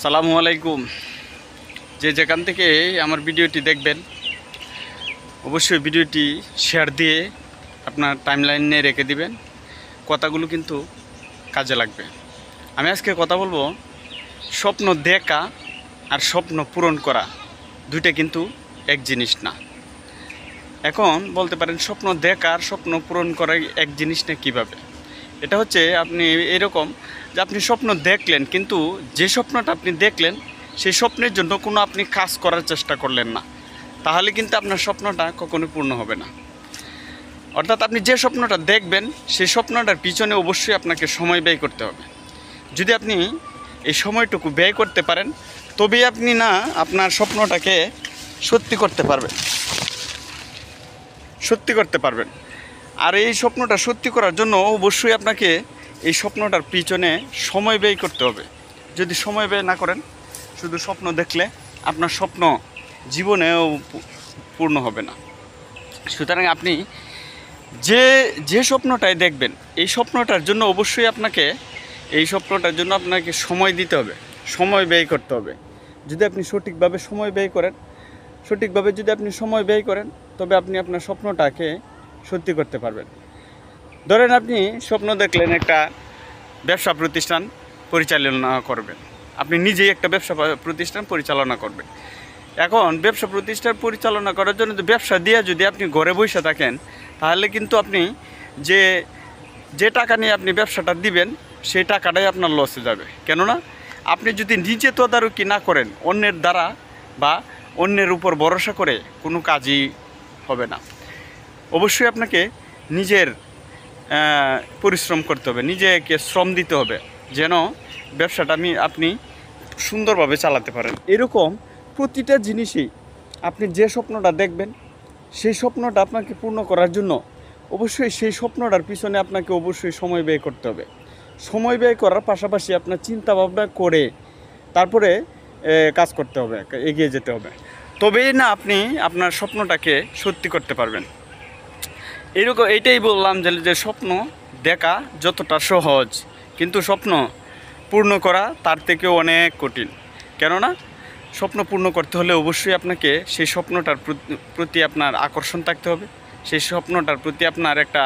সালামু আলাইকুম। যে যেখান থেকে আমার ভিডিওটি দেখবেন অবশ্যই ভিডিওটি শেয়ার দিয়ে আপনার টাইমলাইনে রেখে দিবেন। কথাগুলো কিন্তু কাজে লাগবে। আমি আজকে কথা বলবো স্বপ্ন দেখা আর স্বপ্ন পূরণ করা দুইটা কিন্তু এক জিনিস না। এখন বলতে পারেন স্বপ্ন দেখা আর স্বপ্ন পূরণ করা এক জিনিস না কীভাবে? এটা হচ্ছে আপনি এরকম যে আপনি স্বপ্ন দেখলেন, কিন্তু যে স্বপ্নটা আপনি দেখলেন সেই স্বপ্নের জন্য কোনো আপনি কাজ করার চেষ্টা করলেন না, তাহলে কিন্তু আপনার স্বপ্নটা কখনোই পূর্ণ হবে না। অর্থাৎ আপনি যে স্বপ্নটা দেখবেন সেই স্বপ্নটার পিছনে অবশ্যই আপনাকে সময় ব্যয় করতে হবে। যদি আপনি এই সময়টুকু ব্যয় করতে পারেন তবেই আপনি আপনার স্বপ্নটাকে সত্যি করতে পারবেন। আর এই স্বপ্নটা সত্যি করার জন্য অবশ্যই আপনাকে এই স্বপ্নটার পিছনে সময় ব্যয় করতে হবে। যদি সময় ব্যয় না করেন, শুধু স্বপ্ন দেখলে আপনার স্বপ্ন জীবনেও পূর্ণ হবে না। সুতরাং আপনি যে স্বপ্নটাই দেখবেন এই স্বপ্নটার জন্য অবশ্যই আপনাকে সময় দিতে হবে, সময় ব্যয় করতে হবে। যদি আপনি সঠিকভাবে সময় ব্যয় করেন তবে আপনি আপনার স্বপ্নটাকে সত্যি করতে পারবেন। ধরেন আপনি স্বপ্ন দেখলেন একটা ব্যবসা প্রতিষ্ঠান পরিচালনা করবেন, আপনি নিজেই একটা ব্যবসা প্রতিষ্ঠান পরিচালনা করবেন। এখন ব্যবসা প্রতিষ্ঠান পরিচালনা করার জন্য ব্যবসা দিয়ে যদি আপনি ঘরে বসে থাকেন, তাহলে কিন্তু আপনি যে টাকা নিয়ে আপনি ব্যবসাটা দিবেন সেই টাকাটাই আপনার লসে যাবে। কেননা আপনি যদি নিজে তদারকি না করেন, অন্যের দ্বারা বা অন্যের উপর ভরসা করে কোনো কাজই হবে না। অবশ্যই আপনাকে নিজের পরিশ্রম করতে হবে, নিজেকে শ্রম দিতে হবে, যেন ব্যবসাটা আপনি সুন্দরভাবে চালাতে পারেন। এরকম প্রতিটা জিনিসেই আপনি যে স্বপ্নটা দেখবেন সেই স্বপ্নটা আপনাকে পূর্ণ করার জন্য অবশ্যই সেই স্বপ্নটার পিছনে আপনাকে অবশ্যই সময় ব্যয় করতে হবে। সময় ব্যয় করার পাশাপাশি আপনার চিন্তা ভাবনা করে তারপরে কাজ করতে হবে, এগিয়ে যেতে হবে। তবেই না আপনি আপনার স্বপ্নটাকে সত্যি করতে পারবেন। এইটাই বললাম যে স্বপ্ন দেখা যতটা সহজ, কিন্তু স্বপ্ন পূর্ণ করা তার থেকেও অনেক কঠিন। কেননা স্বপ্ন পূর্ণ করতে হলে অবশ্যই আপনাকে সেই স্বপ্নটার প্রতি আপনার আকর্ষণ থাকতে হবে, সেই স্বপ্নটার প্রতি আপনার একটা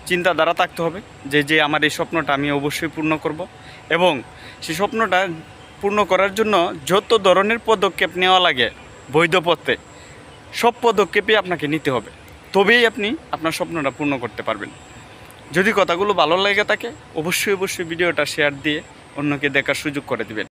চিন্তাধারা থাকতে হবে যে আমার এই স্বপ্নটা আমি অবশ্যই পূর্ণ করব। এবং সেই স্বপ্নটা পূর্ণ করার জন্য যত ধরনের পদক্ষেপ নেওয়া লাগে বৈধ পথে, সব পদক্ষেপই আপনাকে নিতে হবে। তবেই আপনি আপনার স্বপ্নটা পূর্ণ করতে পারবেন। যদি কথাগুলো ভালো লেগে থাকে অবশ্যই ভিডিওটা শেয়ার দিয়ে অন্যকে দেখার সুযোগ করে দিবেন।